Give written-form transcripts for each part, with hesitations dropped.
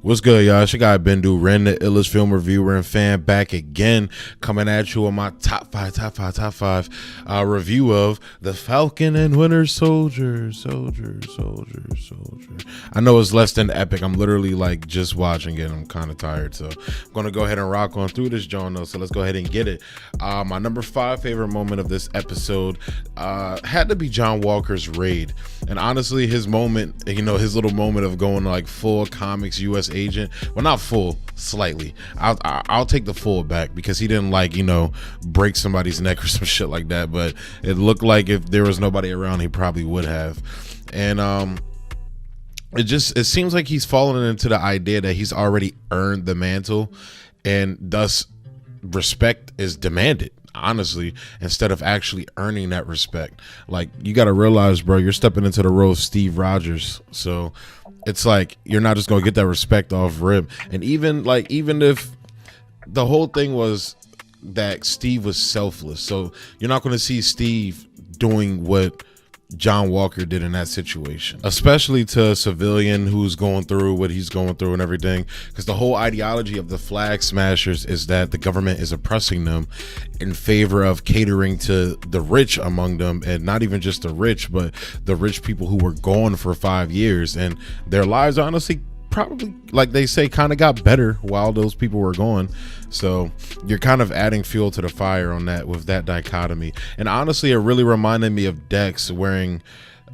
What's good, y'all? It's your guy Bendu, Ren, the illest film reviewer and fan, back again, coming at you with my top five review of the Falcon and Winter Soldier. I know it's less than epic. I'm literally like just watching it. I'm kind of tired, so I'm gonna go ahead and rock on through this, John. Though, so let's go ahead and get it. My number 5 favorite moment of this episode had to be John Walker's raid, and honestly, his moment, his little moment of going like full comics U.S. agent. Well, not full, slightly. I'll take the full back because he didn't break somebody's neck or some shit like that, but it looked like if there was nobody around, he probably would have. And it seems like he's fallen into the idea that he's already earned the mantle, and thus respect is demanded, honestly, instead of actually earning that respect. Like, you got to realize, bro, you're stepping into the role of Steve Rogers, so it's like you're not just gonna get that respect off rip. And even if the whole thing was that Steve was selfless, so you're not gonna see Steve doing what John Walker did in that situation, especially to a civilian who's going through what he's going through and everything, because the whole ideology of the Flag Smashers is that the government is oppressing them in favor of catering to the rich among them, and not even just the rich, but the rich people who were gone for 5 years, and their lives honestly probably, like they say, kind of got better while those people were gone. So you're kind of adding fuel to the fire on that, with that dichotomy. And honestly, it really reminded me of Dex wearing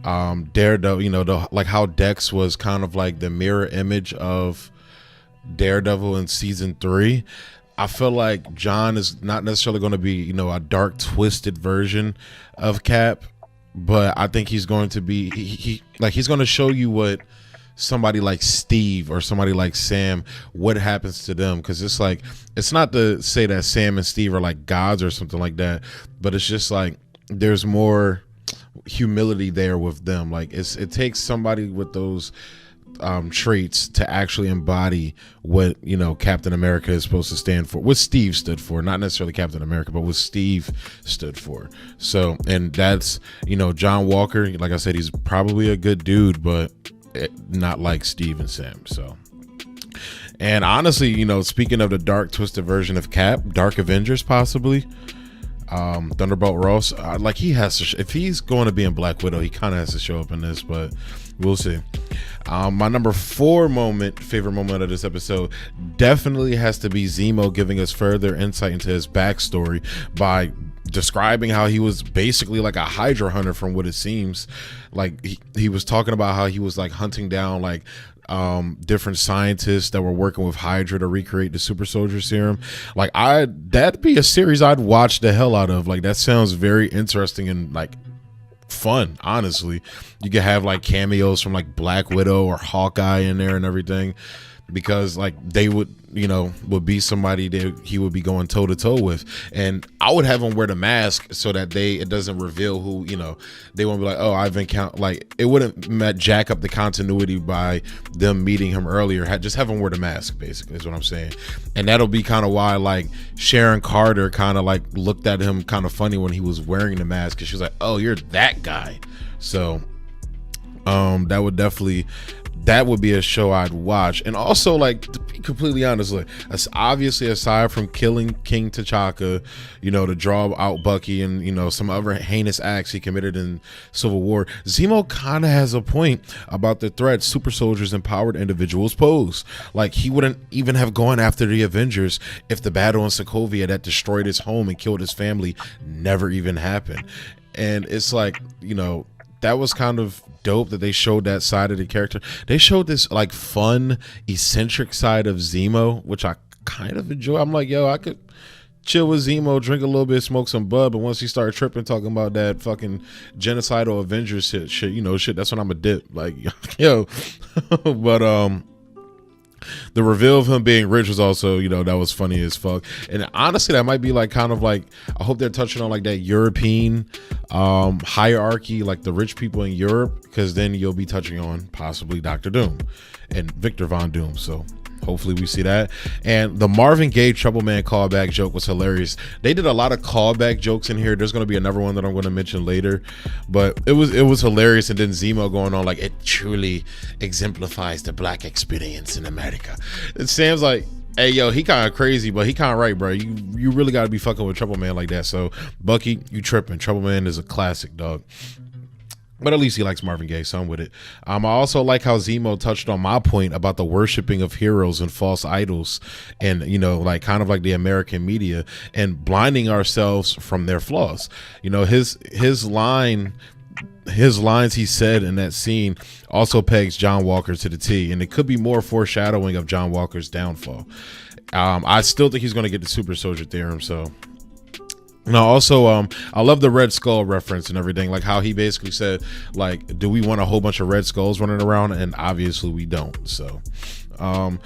Daredevil, like how Dex was kind of like the mirror image of Daredevil in season 3. I feel like John is not necessarily going to be, a dark, twisted version of Cap, but I think he's going to be, he's going to show you what somebody like Steve or somebody like Sam, what happens to them. Because it's like, it's not to say that Sam and Steve are like gods or something like that, but it's just like there's more humility there with them. Like, it takes somebody with those traits to actually embody what Captain America is supposed to stand for, what Steve stood for, not necessarily Captain America, but what Steve stood for. So, and that's John Walker, like I said, he's probably a good dude, but not like Steve and Sam. So, and honestly, speaking of the dark, twisted version of Cap, Dark Avengers possibly, Thunderbolt Ross, like he has to if he's going to be in Black Widow, he kind of has to show up in this, but we'll see. My number 4 favorite moment of this episode definitely has to be Zemo giving us further insight into his backstory by describing how he was basically like a Hydra hunter, from what it seems. Like he was talking about how he was like hunting down like different scientists that were working with Hydra to recreate the super soldier serum. Like, that'd be a series I'd watch the hell out of. Like, that sounds very interesting and like fun. Honestly, you could have like cameos from like Black Widow or Hawkeye in there and everything, because like they would be somebody that he would be going toe to toe with. And I would have him wear the mask so that it doesn't reveal who, they won't be like, oh, I've encountered, like, it wouldn't jack up the continuity by them meeting him earlier. Just have him wear the mask, basically, is what I'm saying. And that'll be kind of why like Sharon Carter kind of like looked at him kind of funny when he was wearing the mask, because she was like, oh, you're that guy. So that would be a show I'd watch. And also, like, to be completely honest, like, obviously aside from killing King T'Chaka, to draw out Bucky and some other heinous acts he committed in Civil War, Zemo kind of has a point about the threat super soldiers, empowered individuals pose. Like, he wouldn't even have gone after the Avengers if the battle in Sokovia that destroyed his home and killed his family never even happened. And it's like, that was kind of dope that they showed that side of the character. They showed this like fun, eccentric side of Zemo, which I kind of enjoy. I'm like, yo, I could chill with Zemo, drink a little bit, smoke some bud, but once he started tripping, talking about that fucking genocidal Avengers shit, that's when I'm a dip. Like, yo. But the reveal of him being rich was also, that was funny as fuck. And honestly, that might be like kind of like, I hope they're touching on like that European hierarchy, like the rich people in Europe, because then you'll be touching on possibly Dr. Doom and Victor Von Doom. So hopefully we see that. And the Marvin Gaye Trouble Man callback joke was hilarious. They did a lot of callback jokes in here. There's going to be another one that I'm going to mention later, but it was hilarious. And then Zemo going on like, it truly exemplifies the black experience in America. And Sam's like, hey yo, he kind of crazy, but he kind of right, bro. You really got to be fucking with Trouble Man like that. So Bucky, you tripping. Trouble Man is a classic, dog. But at least he likes Marvin Gaye, so I'm with it. I also like how Zemo touched on my point about the worshiping of heroes and false idols, and like kind of like the American media and blinding ourselves from their flaws. His lines he said in that scene also pegs John Walker to the T, and it could be more foreshadowing of John Walker's downfall. I still think he's going to get the Super Soldier Theorem, so. Now, also, I love the Red Skull reference and everything, like how he basically said, like, do we want a whole bunch of Red Skulls running around? And obviously we don't. So, and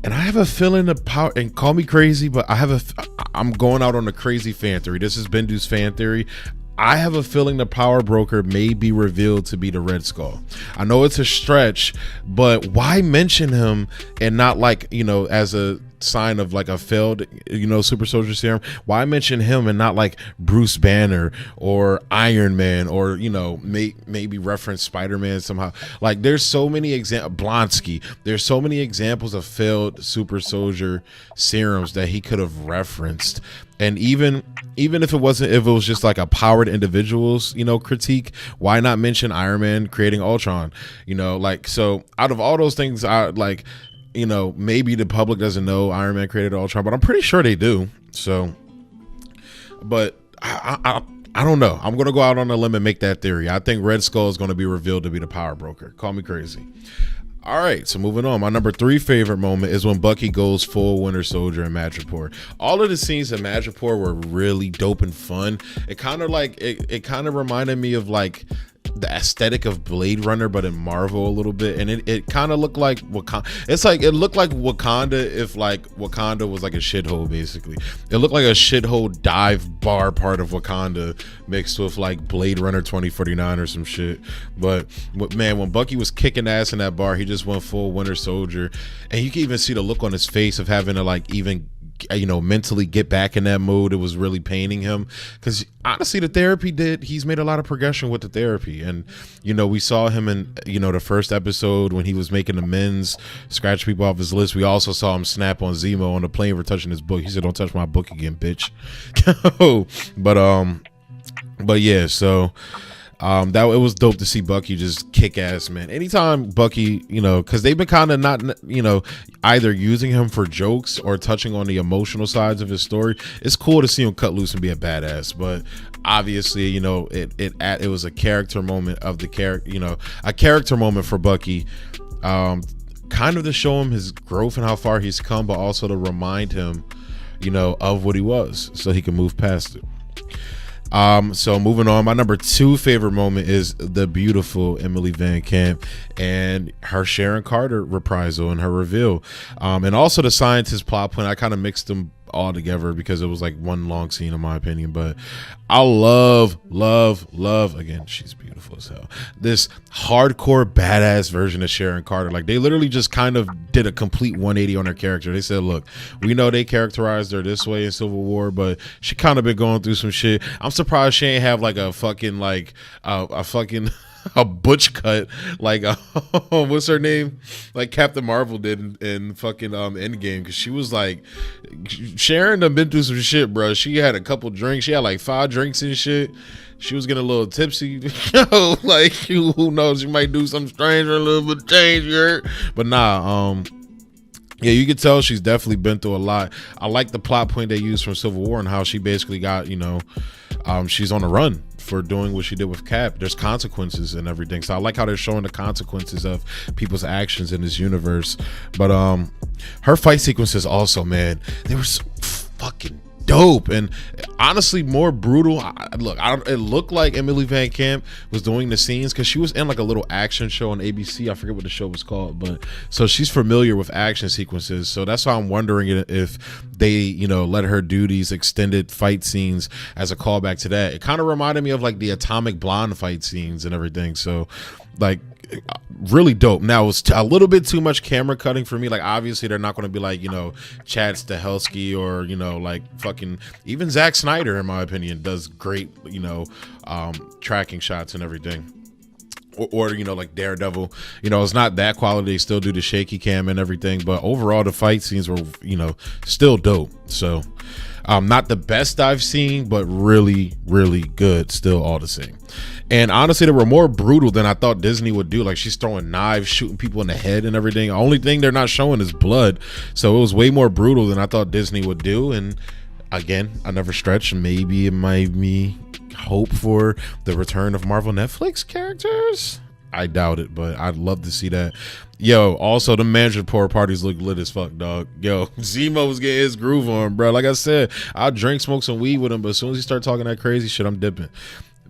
I have a feeling the power, and call me crazy, but I'm going out on a crazy fan theory. This is Bendu's fan theory. I have a feeling the Power Broker may be revealed to be the Red Skull. I know it's a stretch, but why mention him and not like, as a sign of like a failed, Super Soldier Serum? Why mention him and not like Bruce Banner or Iron Man or, maybe reference Spider-Man somehow? Like there's so many Blonsky. There's so many examples of failed Super Soldier serums that he could have referenced. And even if it was just like a powered individuals, critique, why not mention Iron Man creating Ultron? So out of all those things, I like, maybe the public doesn't know Iron Man created Ultron, but I'm pretty sure they do. So, but I don't know. I'm going to go out on a limb and make that theory. I think Red Skull is going to be revealed to be the Power Broker. Call me crazy. All right, so moving on. My number 3 favorite moment is when Bucky goes full Winter Soldier in Madripoor. All of the scenes in Madripoor were really dope and fun. It kind of like it kind of reminded me of like the aesthetic of Blade Runner, but in Marvel a little bit, and it kind of looked like Wakanda. It looked like Wakanda if like Wakanda was like a shithole. Basically, it looked like a shithole dive bar part of Wakanda mixed with like Blade Runner 2049 or some shit. But man, when Bucky was kicking ass in that bar, he just went full Winter Soldier, and you can even see the look on his face of having to like even mentally get back in that mode. It was really paining him because honestly the therapy he's made a lot of progression with the therapy. And we saw him in the first episode when he was making amends, scratch people off his list. We also saw him snap on Zemo on the plane for touching his book. He said, don't touch my book again, bitch. but yeah, so that it was dope to see Bucky just kick ass, man. Anytime Bucky, because they've been kind of not, either using him for jokes or touching on the emotional sides of his story. It's cool to see him cut loose and be a badass, but obviously, it was a character moment of the character, a character moment for Bucky, kind of to show him his growth and how far he's come, but also to remind him, of what he was, so he can move past it. So moving on, my number 2 favorite moment is the beautiful Emily Van Camp and her Sharon Carter reprisal and her reveal, and also the scientist plot point. I kind of mixed them all together because it was like one long scene in my opinion, but I love again, she's beautiful as hell, this hardcore badass version of Sharon Carter. Like they literally just kind of did a complete 180 on her character. They said, look, we know they characterized her this way in Civil War, but she kind of been going through some shit. I'm surprised she ain't have like a fucking like a fucking a butch cut like what's her name, like Captain Marvel did in fucking Endgame, because she was like, Sharon done been through some shit, bro. She had a couple drinks, she had like 5 drinks and shit. She was getting a little tipsy. Like who knows, you might do something strange or a little bit change your, but nah, yeah, you could tell she's definitely been through a lot. I like the plot point they used from Civil War and how she basically got, she's on the run for doing what she did with Cap. There's consequences and everything. So I like how they're showing the consequences of people's actions in this universe. But her fight sequences also, man, they were so fucking dope and honestly more brutal. It looked like Emily Van Camp was doing the scenes because she was in like a little action show on ABC. I forget what the show was called, but so she's familiar with action sequences. So that's why I'm wondering if they, let her do these extended fight scenes as a callback to that. It kind of reminded me of like the Atomic Blonde fight scenes and everything. So like really dope. Now, it was a little bit too much camera cutting for me. Like, obviously they're not going to be like, Chad Stahelski or, like fucking even Zack Snyder, in my opinion, does great, tracking shots and everything. Or like Daredevil, it's not that quality. They still do the shaky cam and everything, but overall the fight scenes were, still dope. So not the best I've seen, but really, really good still all the same. And honestly, they were more brutal than I thought Disney would do. Like, she's throwing knives, shooting people in the head and everything. The only thing they're not showing is blood. So it was way more brutal than I thought Disney would do. And again, I never stretched. Maybe it might be hope for the return of Marvel Netflix characters. I doubt it, but I'd love to see that. Yo, also the manager pour parties look lit as fuck, dog. Yo, Zemo was getting his groove on, bro. Like I said, I'll drink, smoke some weed with him, but as soon as he start talking that crazy shit, I'm dipping.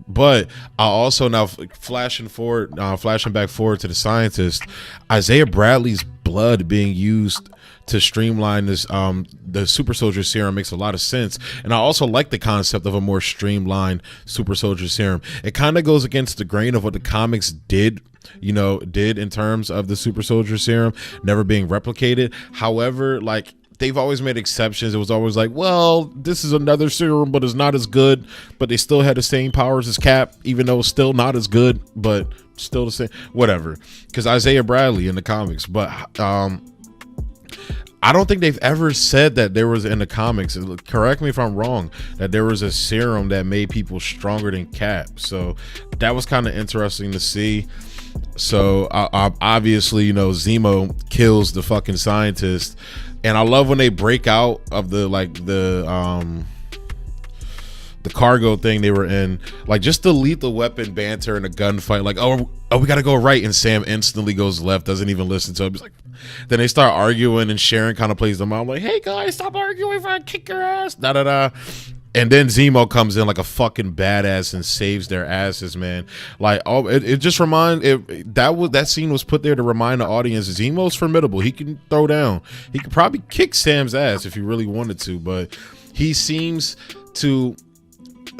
But I also now flashing back forward to the scientist, Isaiah Bradley's blood being used to streamline this the super soldier serum makes a lot of sense. And I also like the concept of a more streamlined super soldier serum. It kind of goes against the grain of what the comics did in terms of the super soldier serum never being replicated. However, like, they've always made exceptions. It was always like, well, this is another serum, but it's not as good. But they still had the same powers as Cap, even though it's still not as good, but still the same. Whatever. Because Isaiah Bradley in the comics. But I don't think they've ever said that there was in the comics, correct me if I'm wrong, that there was a serum that made people stronger than Cap. So that was kind of interesting to see. So obviously, Zemo kills the fucking scientist. And I love when they break out of the cargo thing they were in, like just the lethal weapon banter and a gunfight, like, oh, we gotta go right, and Sam instantly goes left, doesn't even listen to him. He's like, then they start arguing, and Sharon kind of plays them out, like, hey guys, stop arguing, if I kick your ass, da da da. And then Zemo comes in like a fucking badass and saves their asses, man. Like, oh, it just that scene was put there to remind the audience Zemo's formidable. He can throw down. He could probably kick Sam's ass if he really wanted to, but he seems to,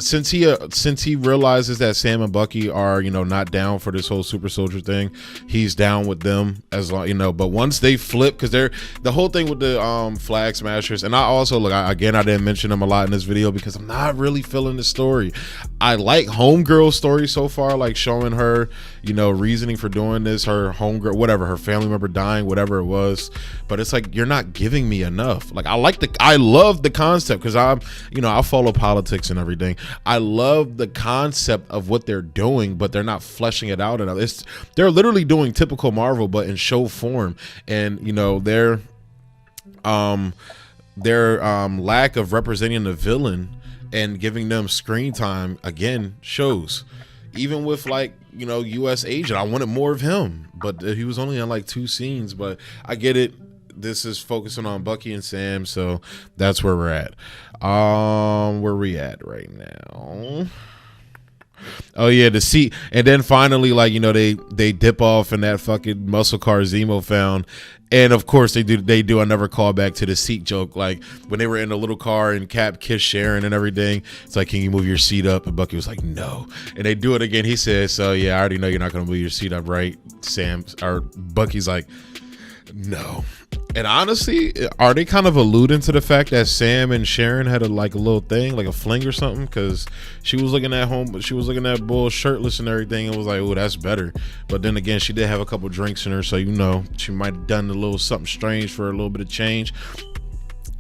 since he realizes that Sam and Bucky are not down for this whole super soldier thing, he's down with them as long but once they flip, because they're the whole thing with the flag smashers. And I also I didn't mention them a lot in this video because I'm not really feeling the story. I like Homegirl's story so far, like showing her reasoning for doing this, her homegirl, whatever, her family member dying, whatever it was, but it's like, you're not giving me enough. Like, I love the concept because I follow politics and everything. I love the concept of what they're doing, but they're not fleshing it out enough. They're literally doing typical Marvel, but in show form. And their lack of representing the villain and giving them screen time again shows. Even with US Agent, I wanted more of him, but he was only on like 2 scenes. But I get it. This is focusing on Bucky and Sam, so that's where we're at. Where we at right now? Oh yeah, the seat. And then finally, they dip off in that fucking muscle car Zemo found. And of course they do another callback to the seat joke, like when they were in the little car and Cap kissed Sharon and everything. It's like, can you move your seat up? And Bucky was like, no. And they do it again. He says, so yeah, I already know you're not gonna move your seat up, right? Bucky's like, no. And honestly, are they kind of alluding to the fact that Sam and Sharon had a little thing, like a fling or something? Because she was looking at Bull shirtless and everything, and was like, oh, that's better. But then again, she did have a couple drinks in her, so she might have done a little something strange for a little bit of change.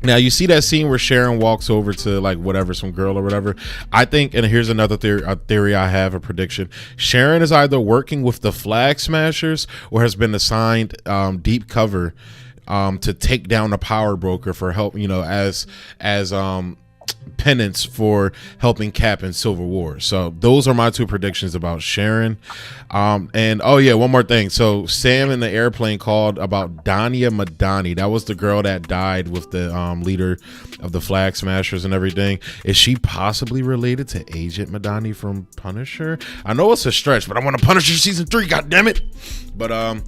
Now you see that scene where Sharon walks over to some girl or whatever. I think, and here's another theory I have, a prediction. Sharon is either working with the Flag Smashers or has been assigned deep cover to take down the power broker for help, as penance for helping Cap in Civil War. So those are my 2 predictions about Sharon. And oh yeah, one more thing. So Sam in the airplane called about Danya Madani. That was the girl that died with the leader of the Flag Smashers and everything. Is she possibly related to Agent Madani from Punisher? I know it's a stretch, but I want a Punisher season 3, goddammit. But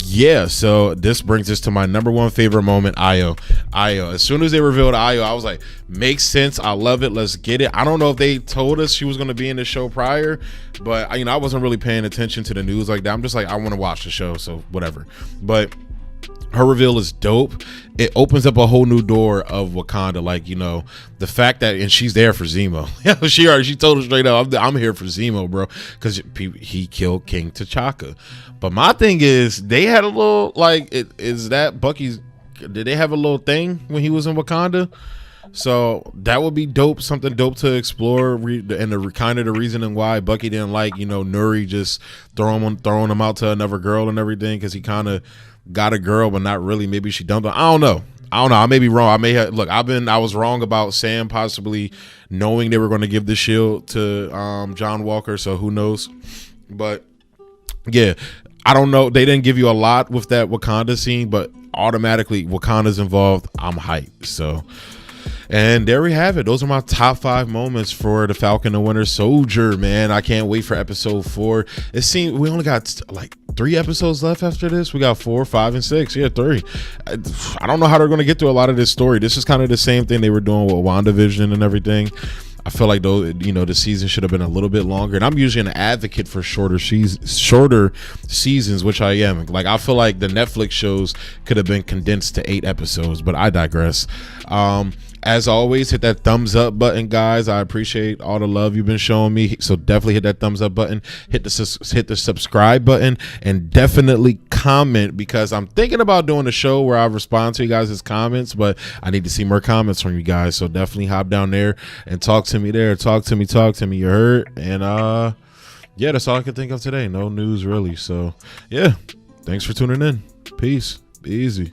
yeah, so this brings us to my number 1 favorite moment, Io. As soon as they revealed Io, I was like, makes sense. I I love it. Let's get it. I don't know if they told us she was going to be in the show prior, but I wasn't really paying attention to the news like that. I'm just like, I want to watch the show, so whatever. But her reveal is dope. It opens up a whole new door of Wakanda. Like, the fact that, and she's there for Zemo. she told us straight up, I'm here for Zemo, bro, because he killed King T'Chaka. But my thing is, they had a little, is that Bucky's, did they have a little thing when he was in Wakanda? So that would be dope, something dope to explore, and the kind of the reasoning why Bucky didn't like, Nuri just throwing him out to another girl and everything, because he kind of got a girl, but not really. Maybe she dumped him. I don't know. I may be wrong. I may have, I was wrong about Sam possibly knowing they were going to give the shield to John Walker. So who knows? But yeah, I don't know. They didn't give you a lot with that Wakanda scene, but automatically Wakanda's involved. I'm hyped. So, and there we have it. Those are my top 5 moments for the Falcon and Winter Soldier, man. I can't wait for episode 4. It seems we only got 3 episodes left after this. We got 4, 5, and 6. Yeah, 3. I don't know how they're going to get through a lot of this story. This is kind of the same thing they were doing with WandaVision and everything. I feel like, though, the season should have been a little bit longer. And I'm usually an advocate for shorter seasons, which I am. I feel like the Netflix shows could have been condensed to 8 episodes, but I digress. As always, hit that thumbs up button, guys. I appreciate all the love you've been showing me. So definitely hit that thumbs up button, hit the subscribe button, and definitely comment, because I'm thinking about doing a show where I respond to you guys' comments, but I need to see more comments from you guys. So definitely hop down there and talk to me there. Talk to me. You heard? And yeah, that's all I can think of today. No news really. So yeah, thanks for tuning in. Peace. Be easy.